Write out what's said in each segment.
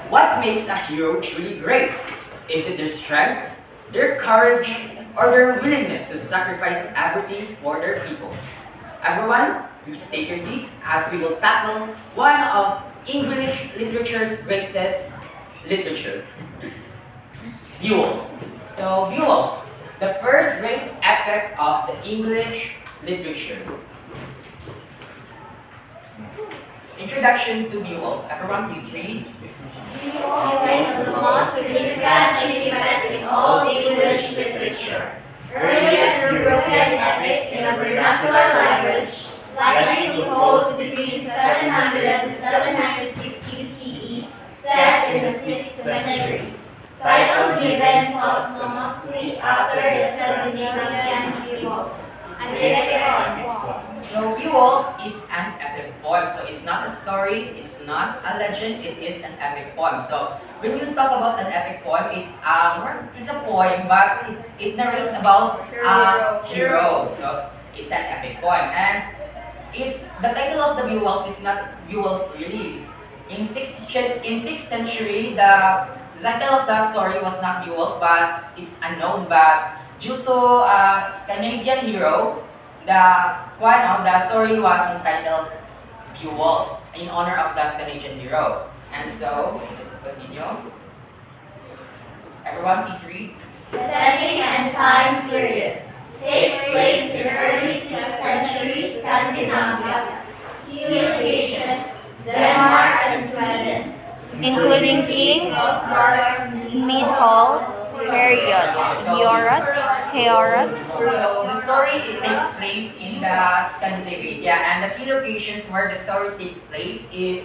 What makes a hero truly great? Is it their strength, their courage, or their willingness to sacrifice everything for their people? Everyone, please take your seat as we will tackle one of English literature's greatest literature, Beowulf. So, Beowulf, the first great epic of the English literature. Introduction to Beowulf. Everyone, please read. Beowulf is the most significant achievement in all English literature. Earliest European epic in a vernacular language, likely composed between 700 to 750 CE, set in the 6th century. Title given posthumously after the Scandinavian Beowulf, an epic poem. So Beowulf is an epic poem. So it's not a story, it's not a legend, it is an epic poem. So when you talk about an epic poem, it's a poem, but it narrates about a hero. So it's an epic poem, and it's the title of the Beowulf is not Beowulf really. In sixth century, the title of the story was not Beowulf, but it's unknown. But due to a Scandinavian hero, the story was entitled Beowulf in honor of the Scandinavian hero. And so, continue. Everyone, please read. Setting and time period. Takes place in early 6th century Scandinavia, key locations, Denmark and Sweden, including King Midhall, Heriot, Heorot. So the story it takes place in the Scandinavia, and the key locations where the story takes place is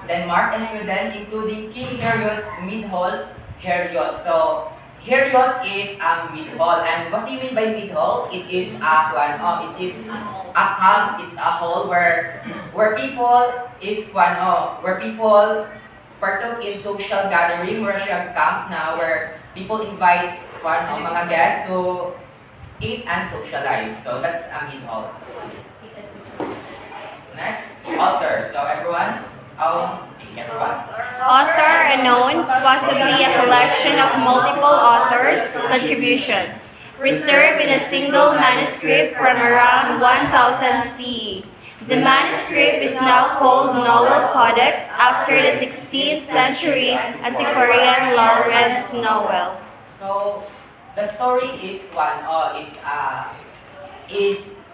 Denmark and Sweden, including King Heriot's Midhall, Heriot. So Heriot is a Midhall, and what do you mean by Midhall? It is a camp. It's a hall where people partook in social gathering, where siya camp na where people invite mga guests to eat and socialize. So that's a Midhall. Next, author. So everyone. Author unknown, possibly a collection of multiple authors' contributions, preserved in a single manuscript from around 1000 CE. The manuscript is now called Novel Codex after the 16th century antiquarian Lawrence Noel. So the story is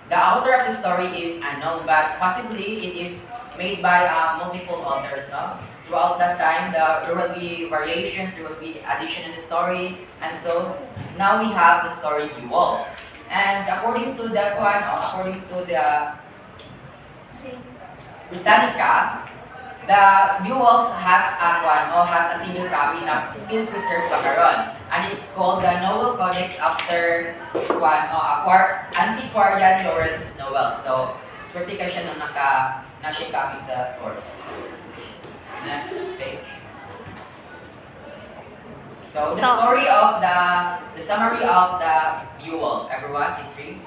the author of the story is unknown, but possibly it is made by multiple authors. No, throughout that time, there will be variations, there will be addition in the story, and so now we have the story Beowulf. And according to the Britannica, the Beowulf has a single copy na still preserved pa karon, and it's called the Novel Codex after antiquarian Lawrence Noel. So, swerte ka siya nung na-share copy sa source. Next page. So, the summary of the Beowulf. Everyone, please read.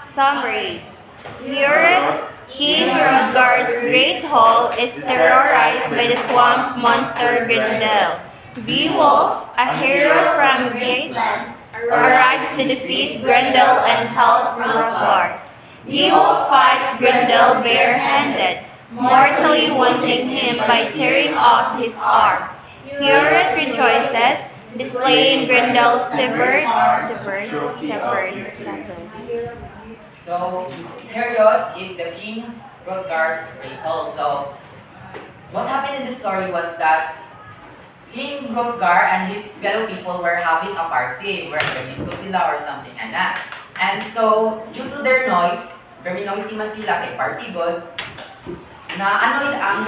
Summary. Heorot, King Hrothgar's great hall is terrorized by the swamp monster Grendel. Beowulf, a hero from Geatland, arrives to defeat Grendel and help Hrothgar. Beowulf fights Grendel barehanded, mortally wounding him by tearing off his arm. Heorot rejoices, displaying Grendel's severed. So, Heriot is the King Hrothgar's great hall. So, what happened in the story was that King Hrothgar and his fellow people were having a party where disco sila or something like that. And so, due to their noise, very noisy man sila kay party god, na-annoyed ang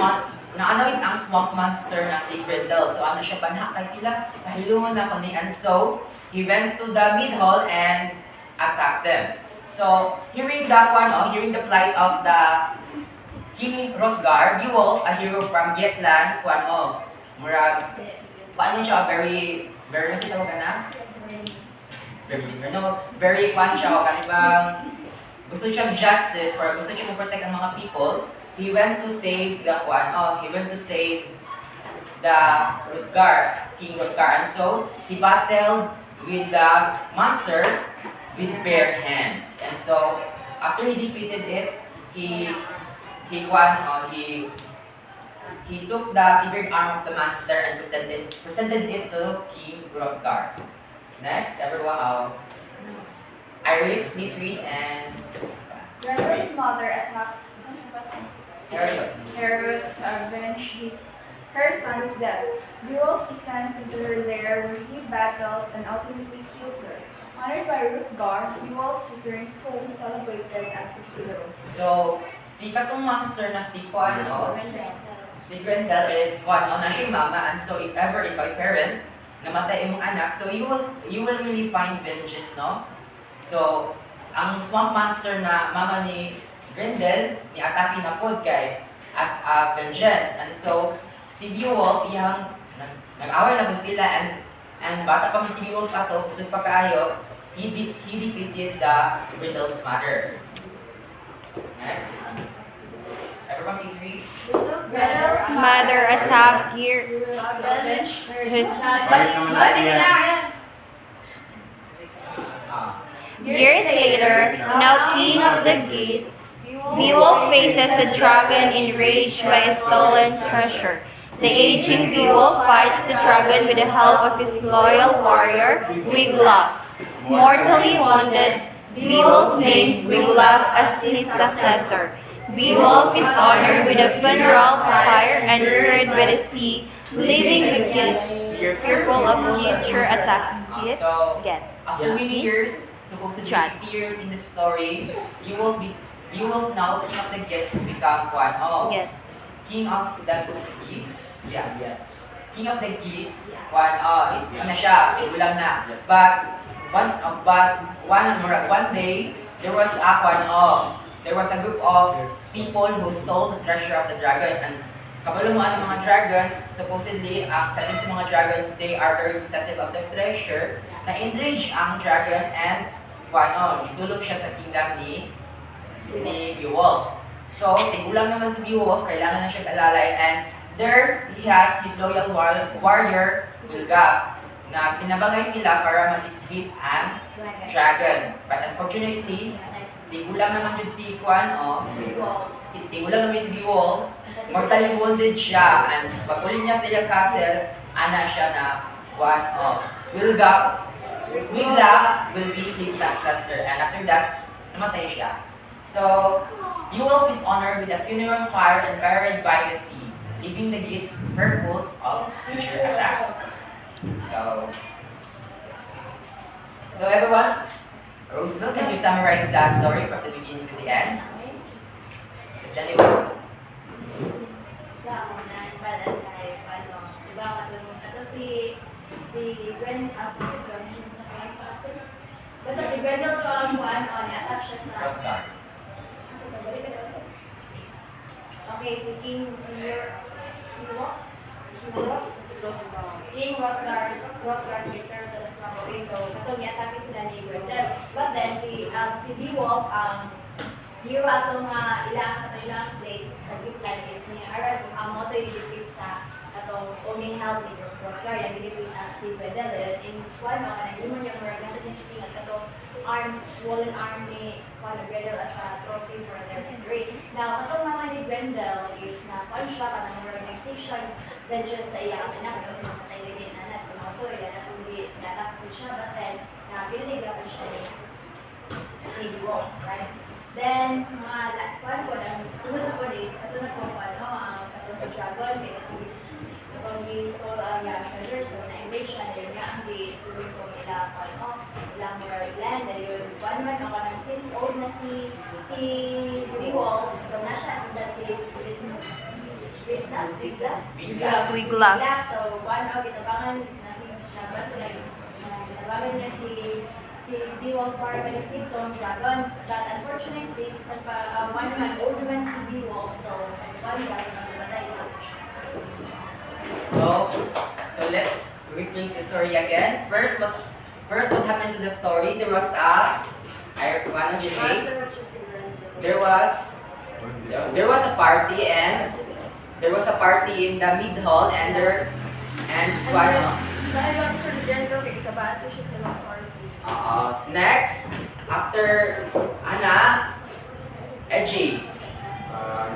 swamp monster na si Grendel. So, ano siya, panakay sila, pahilungan na ko ni. And so, he went to the mid-hall and attacked them. So, hearing the plight of the King Hrothgar, Beowulf, a hero from Geatland, siya, very gusto siyang justice or gusto siyang protect ang mga people. He went to save the King Rutgar. And so he battled with the monster with bare hands. And so after he defeated it, he won he took the severed arm of the monster and presented it to King Rutgar. Next, everyone, Iris, please read and Grendel's mother attacks Herod. to avenge her son's death. Beowulf is sent into her lair where he battles and ultimately kills her. Honored by Hrothgar, Beowulf's return is home celebrated as a hero. So, si katong monster na si si Grendel is na siya mama, and so if ever ikaw parent, namatay imong anak, so you will really find vengeance, no? So, ang swamp monster na mama ni Grendel, ni atake na pod kay as a vengeance. And so, si Beowulf, nag-away na po sila, and bata pa man si Beowulf ato, kusog pa kaayo, he defeated the Grendel's mother. Next. Everyone please read. Grendel's Mother attacked to avenge his Years later, now king of the Geats, Beowulf faces a dragon enraged by a stolen treasure. The aging Beowulf fights the dragon with the help of his loyal warrior, Wiglaf. Mortally wounded, Beowulf names Wiglaf as his successor. Beowulf is honored with a funeral pyre and buried by the sea, leaving the Geats fearful of future attacks. Gets. After many years, supposed to be 50 years in the story, Beowulf now, king of the Geats, become Gets. king of the Geats. Yeah. King of the Geats, is na siya, ulam na. But one day, there was a group of people who stole the treasure of the dragon, and kabalo mo ang mga dragons, supposedly, ang sa mga dragons, they are very possessive of the treasure, na enrage ang dragon, and isulog siya sa kingdom ni Beowulf. So, tigulang naman si Beowulf, kailangan na siya alalay, and there he has his loyal warrior, Wiglaf, na tinabangay sila para ma-defeat ang dragon. But unfortunately, tigulang naman yun si tigulang naman si Beowulf, mortally wounded siya, and pag-uli niya sa iyang castle, ana siya na Wiglaf will be his successor, and after that, namatay siya. So, Beowulf is honored with a funeral pyre and buried by the sea, leaving the Geats fearful of future attacks. So everyone, Roosevelt, can you summarize the story from the beginning to the end? Is anyone? sa unan para kay diba ato si Gwen sa basta si Grendel to ang attack siya sa Rutgar. okay si King Rutgar sister to the swamp. Okay, so katong i-atake sila ni Grendel, but then si Beowulf hero ato nga ilang place sa Giftland is ni Arad ang mo to i-defeat sa atong owning help ni Rutgar yung i-defeat si Grendel in one no kanang human yung mga ganito niya si at katong swollen arm ni Grendel as a trophy for their victory. Now katong mga ni Grendel is na punch siya kanang mga organization vengeance sa iya ang anak ng mamatay din na sa mga to ila na kundi natakot siya but then na biligan siya ni Beowulf, right? Then, mga ang sunod ko is, ito na po ang katong sa dragon, may katong stole ang treasure, so na-engage siya, dahil nga ang sunod ko nila, ilang more land, dahil naman ako nang since old na si Beowulf, so na siya, si Wiglaf. So, gitabangan niya si Beowulf para benefit tong dragon. But unfortunately, isang one man, old man si Beowulf, so one dragon ang namatay. So let's rephrase the story again. First, what happened to the story? There was there was a party, and there was a party in the mid hall and ano, Dahil lang sa Grendel, kaya sa bato siya sa mga party. next, after Ana, Edgy.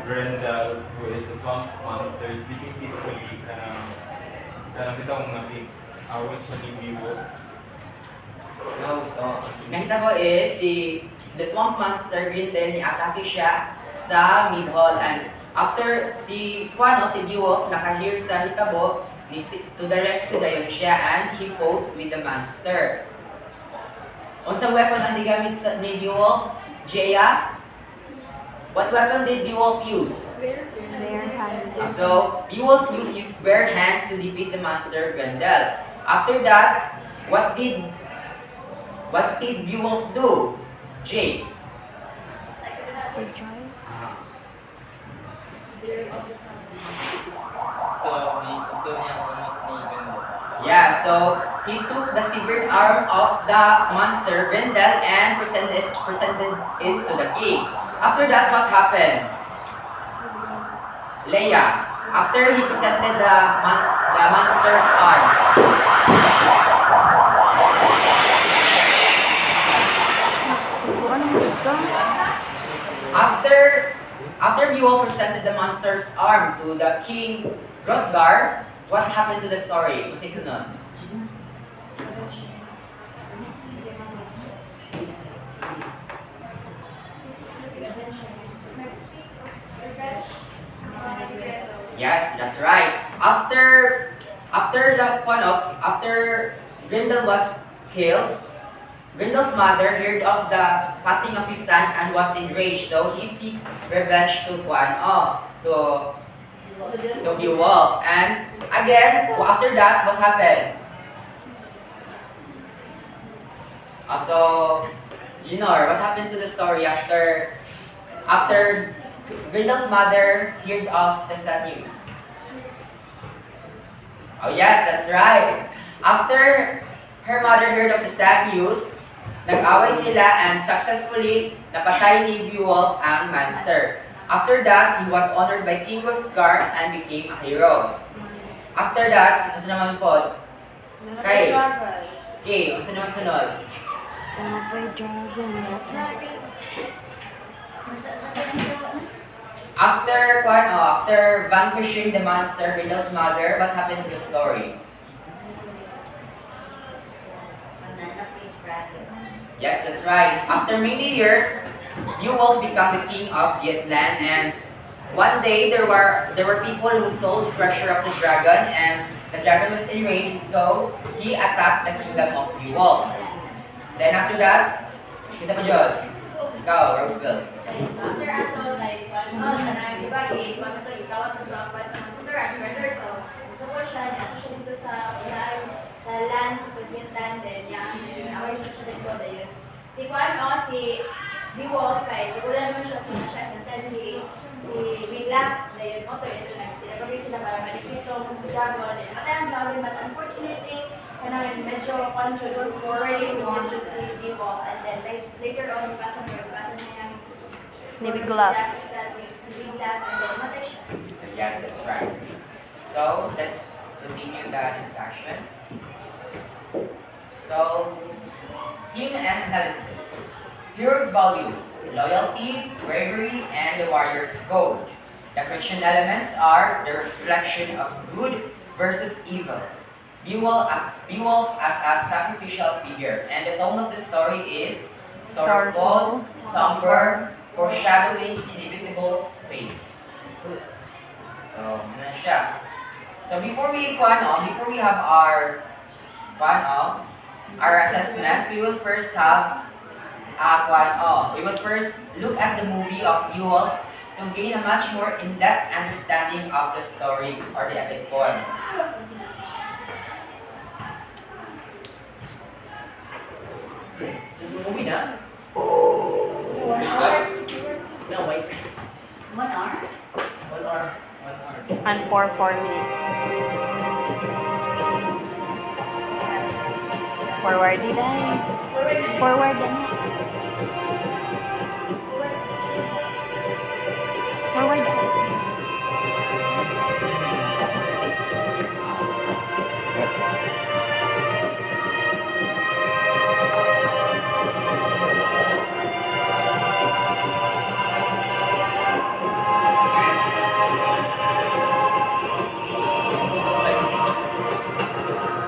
Grendel, who is the swamp monster, sleeping peacefully, kanang bitaw mga big awit siya ni Beowulf. No, so, nakita ko is the swamp monster Grindel, ni-atake siya sa mid hall and after si Beowulf nakahear sa hitabo to the rescue dayon siya and he fought with the monster. Unsa weapon ang gigamit ni Beowulf? Jaya? What weapon did Beowulf use? So, Beowulf used his bare hands to defeat the monster Grendel. After that, what did Beowulf do? Jay. So, ito niya kumot ni Ganda. Yeah, so he took the severed arm of the monster Grendel and presented it to the king. After that, what happened? Leia. After he presented the monster's arm. After Beowulf presented the monster's arm to the king Hrothgar, what happened to the story? What's it sunod? Yes, that's right. After Grendel was killed, Grendel's mother heard of the passing of his son and was enraged, so he seek revenge to Beowulf. And again, after that, what happened? So, Jinor, what happened to the story after Grendel's mother heard of the sad news? Oh yes, that's right. After her mother heard of the sad news, nag-away sila and successfully napatay ni Beowulf ang monster. After that, he was honored by King Hrothgar and became a hero. After that, ano naman po? Kay. Okay, ano naman sunod? After vanquishing the monster, Grendel's mother, what happened to the story? Yes, that's right. After many years, Beowulf became the king of Vietland, and one day there were people who stole the treasure of the dragon, and the dragon was enraged, so he attacked the kingdom of Beowulf. Then after that, kita pa dyan. Ikaw, Roseville. After ato, like, di ba, ikaw at ito ang monster and treasure, so gusto ko siya, ato siya dito sa land, Vietland, then away siya dito, dahil si Beowulf, kay wala naman siya sa assistant, si Beowulf, dahil motor, ito na, tinagawin sila para ma-defeat yung dragon, then matay ang dragon, but unfortunately, medyo control story, control si Beowulf, and then later on, ipasan niya yung Ni Beowulf. si Beowulf, and then matay siya. Yes, that's right. So, let's continue the discussion. So, theme and analysis. Heroic values, loyalty, bravery, and the warrior's code. The Christian elements are the reflection of good versus evil. Beowulf as a sacrificial figure, and the tone of the story is sorrowful, somber, foreshadowing inevitable fate. So, ano siya. So before we have our assessment, we will first have we will first look at the movie of Beowulf to gain a much more in-depth understanding of the story or the epic poem. Movie na? No, wait. 1 hour? 1 hour. 1 hour. And for 4 minutes. Forward, guys. Forward,